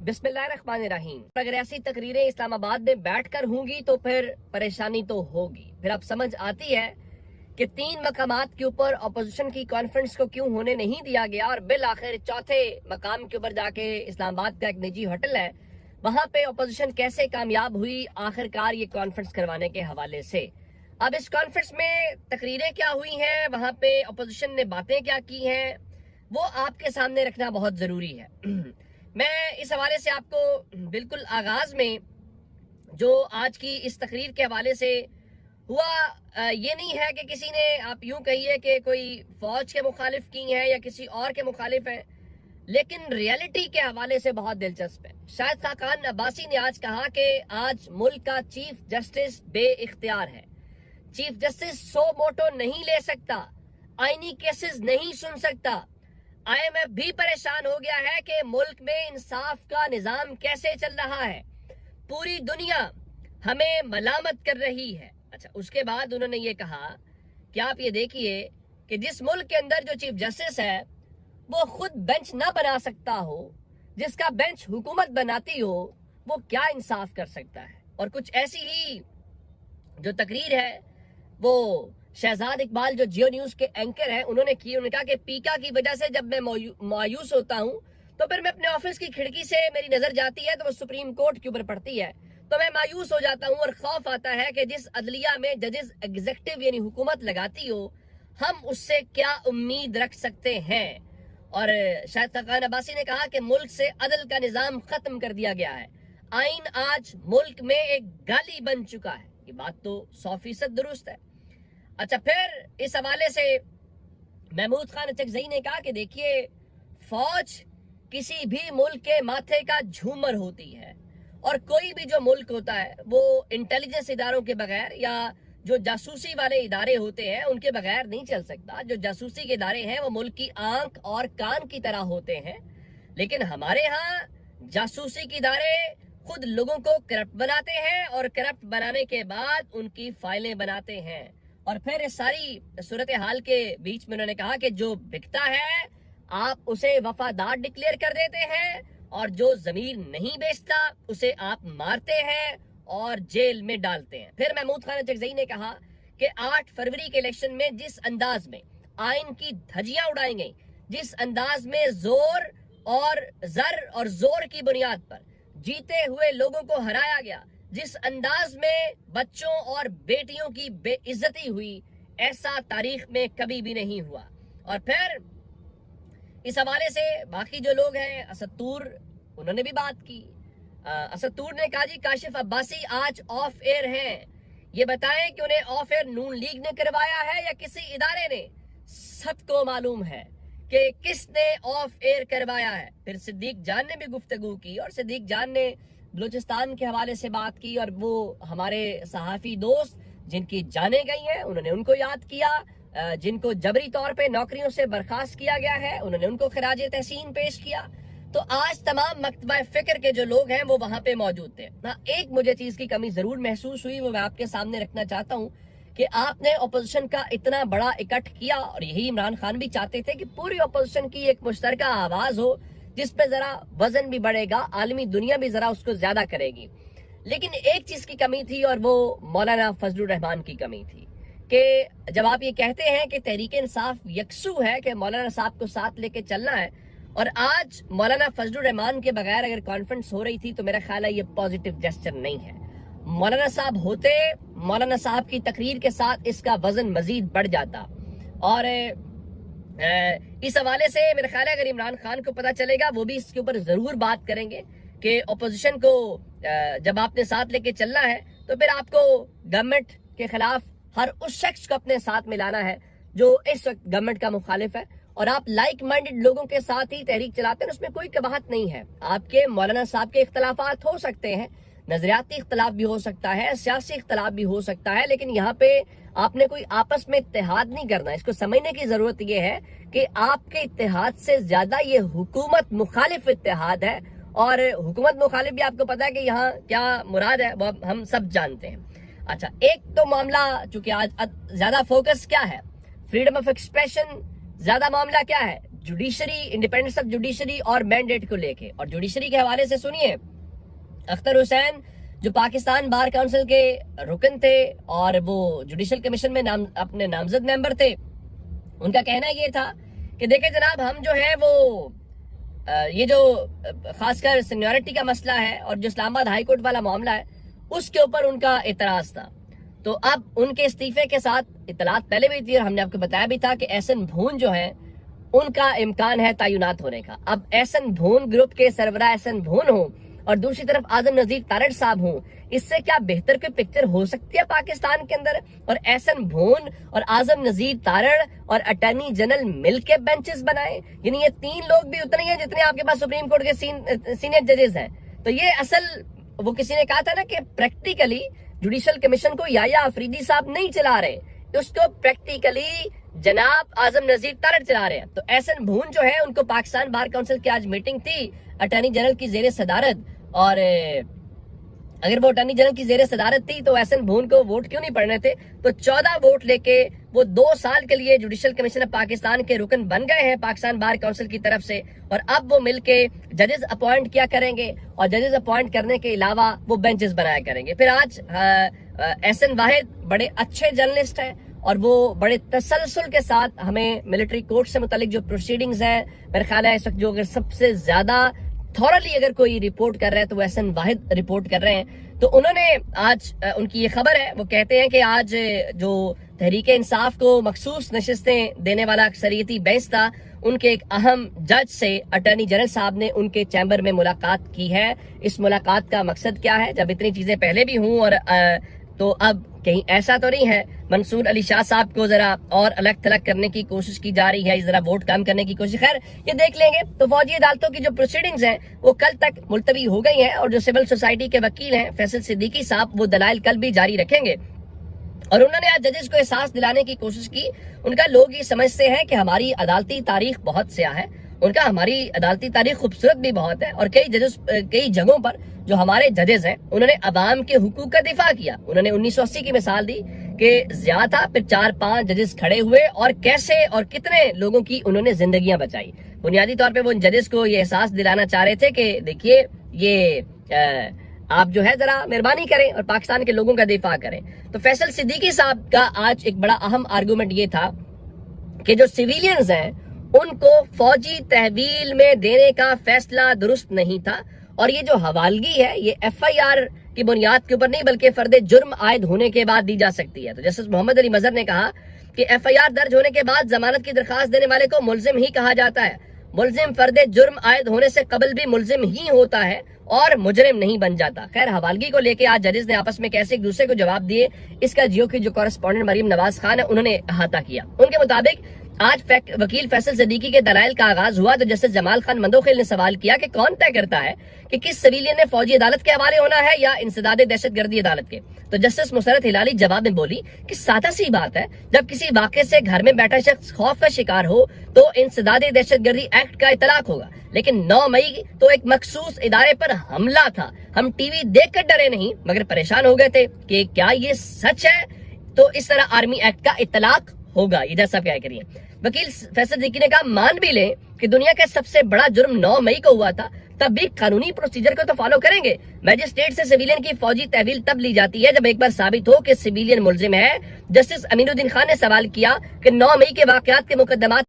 बिस्मिल्लाहिर्रहमानिर्रहीम। अगर ऐसी तकरीरें इस्लामाबाद में बैठकर होंगी तो फिर परेशानी तो होगी। फिर अब समझ आती है कि 3 मकामात के ऊपर अपोजिशन की कॉन्फ्रेंस को क्यों होने नहीं दिया गया और बिल आखिर चौथे मकाम के ऊपर जाके इस्लामाबाद का एक निजी होटल है, वहां पे अपोजिशन कैसे कामयाब हुई आखिरकार ये कॉन्फ्रेंस करवाने के हवाले से। अब इस कॉन्फ्रेंस में तकरीरें क्या हुई हैं, वहां पे अपोजिशन ने बातें क्या की हैं, वो आपके सामने रखना बहुत जरूरी है। मैं इस हवाले से आपको बिल्कुल आगाज में जो आज की इस तकरीर के हवाले से हुआ, ये नहीं है कि किसी ने, आप यूं कहिए कि कोई फौज के मुखालिफ की है या किसी और के मुखालिफ है, लेकिन रियलिटी के हवाले से बहुत दिलचस्प है। शाहिद खाकान अब्बासी ने आज कहा कि आज मुल्क का चीफ जस्टिस बे इख्तियार है। चीफ जस्टिस सो मोटो नहीं ले सकता, आईनी केसेस नहीं सुन सकता। IMF भी परेशान हो गया है कि मुल्क में इंसाफ का निजाम कैसे चल रहा है, पूरी दुनिया हमें मलामत कर रही है। अच्छा, उसके बाद उन्होंने ये कहा कि आप ये देखिए कि जिस मुल्क के अंदर जो चीफ जस्टिस है वो खुद बेंच ना बना सकता हो, जिसका बेंच हुकूमत बनाती हो, वो क्या इंसाफ कर सकता है। और कुछ ऐसी ही जो तकरीर है वो शहजाद इकबाल जो जियो न्यूज के एंकर हैं उन्होंने की। उन्होंने कहा कि पीका की वजह से जब मैं मायूस होता हूं तो फिर मैं अपने ऑफिस की खिड़की से मेरी नजर जाती है तो वो सुप्रीम कोर्ट के ऊपर पड़ती है, तो मैं मायूस हो जाता हूं और खौफ आता है कि जिस अदलिया में जजेस एग्जीक्यूटिव यानी हुकूमत लगाती हो, हम उससे क्या उम्मीद रख सकते हैं। और शाहिद खाकान अब्बासी ने कहा कि मुल्क से अदल का निजाम खत्म कर दिया गया है, आइन आज मुल्क में एक गाली बन चुका है। ये बात तो 100% दुरुस्त है। अच्छा, फिर इस हवाले से महमूद खान चकजई ने कहा कि देखिए, फौज किसी भी मुल्क के माथे का झूमर होती है और कोई भी जो मुल्क होता है वो इंटेलिजेंस इदारों के बगैर या जो जासूसी वाले इदारे होते हैं उनके बगैर नहीं चल सकता। जो जासूसी के इदारे हैं वो मुल्क की आंख और कान की तरह होते हैं, लेकिन हमारे यहाँ जासूसी के इदारे खुद लोगों को करप्ट बनाते हैं और करप्ट बनाने के बाद उनकी फाइलें बनाते हैं। और फिर इस सारी सूरत हाल के बीच में उन्होंने कहा कि जो बिकता है आप उसे वफादार डिक्लेयर कर देते हैं और जो जमीर नहीं बेचता उसे आप मारते हैं और जेल में डालते हैं। फिर महमूद खान चकजई ने कहा कि 8 फरवरी के इलेक्शन में जिस अंदाज में आइन की धज्जियां उड़ाई गई, जिस अंदाज में जोर और जर और जोर की बुनियाद पर जीते हुए लोगों को हराया गया, जिस अंदाज में बच्चों और बेटियों की बेइज्जती हुई, ऐसा तारीख में कभी भी नहीं हुआ। और फिर इस हवाले से बाकी जो लोग हैं, असदूर, उन्होंने भी बात की। असदूर ने कहा जी काशिफ अब्बासी आज ऑफ एयर हैं, ये बताएं कि उन्हें ऑफ एयर नून लीग ने करवाया है या किसी इदारे ने। सबको मालूम है कि किसने ऑफ एयर करवाया है। फिर सिद्दीक जान ने भी गुफ्तगू की और सिद्दीक जान ने बलूचिस्तान के हवाले से बात की और वो हमारे सहाफी दोस्त जिनकी जाने गई हैं उन्होंने उनको याद किया, जिनको जबरी तौर पे नौकरियों से बर्खास्त किया गया है उन्होंने उनको खराजे तहसीन पेश किया। तो आज तमाम मकतबा फिक्र के जो लोग हैं वो वहां पे मौजूद थे। हाँ, एक मुझे चीज की कमी जरूर महसूस हुई, वो मैं आपके सामने रखना चाहता हूँ कि आपने अपोजिशन का इतना बड़ा इकट्ठ किया और यही इमरान खान भी चाहते थे कि पूरी अपोजिशन की एक मुश्तरका आवाज हो जिस पे जरा वजन भी बढ़ेगा, आलमी दुनिया भी जरा उसको ज्यादा करेगी। लेकिन एक चीज की कमी थी और वो मौलाना फजलुर रहमान की कमी थी कि जब आप ये कहते हैं कि तहरीक इंसाफ यकसू है कि मौलाना साहब को साथ लेके चलना है, और आज मौलाना फजलुर रहमान के बगैर अगर कॉन्फ्रेंस हो रही थी तो मेरा ख्याल है ये पॉजिटिव जेस्चर नहीं है। मौलाना साहब होते, मौलाना साहब की तकरीर के साथ इसका वजन मजीद बढ़ जाता। और इस हवाले से मेरा ख्याल है अगर इमरान खान को पता चलेगा वो भी इसके ऊपर जरूर बात करेंगे कि अपोजिशन को जब आपने साथ लेके चलना है तो फिर आपको गवर्नमेंट के खिलाफ हर उस शख्स को अपने साथ मिलाना है जो इस वक्त गवर्नमेंट का मुखालिफ है, और आप लाइक माइंडेड लोगों के साथ ही तहरीक चलाते हैं, उसमें कोई कबाहत नहीं है। आपके मौलाना साहब के इख्तलाफात हो सकते हैं, नजरियाती इख्तलाफ भी हो सकता है, सियासी इख्तलाफ भी हो सकता है, लेकिन यहाँ पे आपने कोई आपस में इत्तेहाद नहीं करना। इसको समझने की जरूरत यह है कि आपके इत्तेहाद से ज्यादा ये हुकूमत मुखालिफ इत्तेहाद है, और हुकूमत मुखालिफ भी आपको पता है कि यहाँ क्या मुराद है वो हम सब जानते हैं। अच्छा, एक तो मामला चूंकि आज ज्यादा फोकस क्या है, फ्रीडम ऑफ एक्सप्रेशन زیادہ معاملہ کیا ہے؟ جوڈیشری، انڈیپینڈنس آف جوڈیشری اور مینڈیٹ کو لے کے. اور جوڈیشری کے حوالے سے سنیے، اختر حسین جو پاکستان بار کونسل کے رکن تھے اور وہ جوڈیشل کمیشن میں اپنے نامزد ممبر تھے، ان کا کہنا یہ تھا کہ دیکھیں جناب، ہم جو ہے وہ یہ جو خاص کر سینیورٹی کا مسئلہ ہے اور جو اسلام آباد ہائی کورٹ والا معاملہ ہے، اس کے اوپر ان کا اعتراض تھا. تو اب ان کے استعفے کے ساتھ اطلاعات پہلے بھی تھی اور ہم نے آپ کو بتایا بھی تھا کہ احسن بھون جو ہیں ان کا امکان ہے تعینات ہونے کا. اب احسن بھون گروپ کے سربراہ احسن بھون ہوں اور دوسری طرف اعظم نذیر تارڑ صاحب ہوں، اس سے کیا بہتر کوئی پکچر ہو سکتی ہے پاکستان کے اندر؟ اور احسن بھون اور اعظم نذیر تارڑ اور اٹارنی جنرل مل کے بینچز بنائیں، یعنی یہ تین لوگ بھی اتنے ہیں جتنے آپ کے پاس سپریم کورٹ کے سینئر ججز ہیں. تو یہ اصل، وہ کسی نے کہا تھا نا کہ پریکٹیکلی جوڈیشل کمیشن کو یا آفریدی صاحب نہیں چلا رہے، اس کو پریکٹیکلی جناب اعظم نذیر تارڑ چلا رہے ہیں. تو احسن بھون جو ہے، ان کو پاکستان بار کونسل کی آج میٹنگ تھی اٹارنی جنرل کی زیر صدارت، اور اگر وہ اٹارنی جنرل کی زیر صدارت تھی تو احسن بھون کو ووٹ کیوں نہیں پڑنے تھے؟ تو 14 ووٹ لے کے وہ 2 سال کے لیے جوڈیشل کمیشن آف پاکستان کے رکن بن گئے ہیں پاکستان بار کونسل کی طرف سے. اور اب وہ مل کے ججز اپوائنٹ کیا کریں گے اور ججز اپوائنٹ کرنے کے علاوہ وہ بینچز بنایا کریں گے. پھر آج احسن واحد بڑے اچھے جرنلسٹ ہیں اور وہ بڑے تسلسل کے ساتھ ہمیں ملٹری کورٹ سے متعلق جو پروسیڈنگز ہیں، میرے خیال ہے اس وقت جو اگر سب سے زیادہ تھورلی اگر کوئی رپورٹ کر رہا ہے تو وہ احسن واحد رپورٹ کر رہے ہیں. تو انہوں نے آج ان کی یہ خبر ہے، وہ کہتے ہیں کہ آج جو تحریک انصاف کو مخصوص نشستیں دینے والا اکثریتی بینچ تھا، ان کے ایک اہم جج سے اٹارنی جنرل صاحب نے ان کے چیمبر میں ملاقات کی ہے. اس ملاقات کا مقصد کیا ہے؟ جب اتنی چیزیں پہلے بھی ہوں اور تو اب کہیں ایسا تو نہیں ہے منصور علی شاہ صاحب کو ذرا اور الگ تھلگ کرنے کی کوشش کی جا رہی ہے، ذرا ووٹ کم کرنے کی کوشش؟ خیر یہ دیکھ لیں گے. تو فوجی عدالتوں کی جو پروسیڈنگز ہیں وہ کل تک ملتوی ہو گئی ہیں اور جو سول سوسائٹی کے وکیل ہیں فیصل صدیقی صاحب، وہ دلائل کل بھی جاری رکھیں گے. اور انہوں نے آج ججز کو احساس دلانے کی کوشش کی. ان کا لوگ یہ سمجھتے ہیں کہ ہماری عدالتی تاریخ بہت سیاہ ہے، ان کا ہماری عدالتی تاریخ خوبصورت بھی بہت ہے، اور کئی جگہوں پر جو ہمارے ججز ہیں انہوں نے عوام کے حقوق کا دفاع کیا. انہوں نے 1980 کی مثال دی کہ ضیاء تھا، پھر 4-5 ججز کھڑے ہوئے اور کیسے اور کتنے لوگوں کی انہوں نے زندگیاں بچائی. بنیادی طور پہ وہ ان ججز کو یہ احساس دلانا چاہ رہے تھے کہ دیکھیے یہ آپ جو ہے ذرا مہربانی کریں اور پاکستان کے لوگوں کا دفاع کریں. تو فیصل صدیقی صاحب کا آج ایک بڑا اہم آرگومنٹ یہ تھا کہ جو سیویلینز ہیں ان کو فوجی تحویل میں دینے کا فیصلہ درست نہیں تھا، اور یہ جو حوالگی ہے یہ ایف آئی آر کی بنیاد کے اوپر نہیں بلکہ فرد جرم عائد ہونے کے بعد دی جا سکتی ہے. تو جسٹس محمد علی مظہر نے کہا کہ ایف آئی آر درج ہونے کے بعد ضمانت کی درخواست دینے والے کو ملزم ہی کہا جاتا ہے. ملزم فرد جرم عائد ہونے سے قبل بھی ملزم ہی ہوتا ہے اور مجرم نہیں بن جاتا. خیر حوالگی کو لے کے آج ججز نے آپس میں کیسے ایک دوسرے کو جواب دیے، اس کا جیو کی جو کورسپونڈنٹ مریم نواز خان ہے انہوں نے احاطہ کیا. ان کے مطابق آج وکیل فیصل صدیقی کے دلائل کا آغاز ہوا تو جسٹس جمال خان مندوخیل نے سوال کیا کہ کون طے کرتا ہے کہ کس سویلین نے فوجی عدالت کے حوالے ہونا ہے یا انسداد دہشت گردی عدالت کے. تو جسٹس مسرت ہلالی جواب میں بولی کہ سادہ سی بات ہے، جب کسی واقعے سے گھر میں بیٹھا شخص خوف کا شکار ہو تو انسداد دہشت گردی ایکٹ کا اطلاق ہوگا، لیکن 9 مئی تو ایک مخصوص ادارے پر حملہ تھا، ہم ٹی وی دیکھ کر ڈرے نہیں مگر پریشان ہو گئے تھے کہ کیا یہ سچ ہے. تو اس طرح آرمی ایکٹ کا اطلاق ہوگا. یہ جج صاحب کیا کریے، وکیل فیصل صدیقی نے کہا مان بھی لیں کہ دنیا کا سب سے بڑا جرم 9 مئی کو ہوا تھا، تب بھی قانونی پروسیجر کو تو فالو کریں گے. میجسٹریٹ سے سویلین کی فوجی تحویل تب لی جاتی ہے جب ایک بار ثابت ہو کہ سویلین ملزم ہے. جسٹس امین الدین خان نے سوال کیا کہ 9 مئی کے واقعات کے مقدمات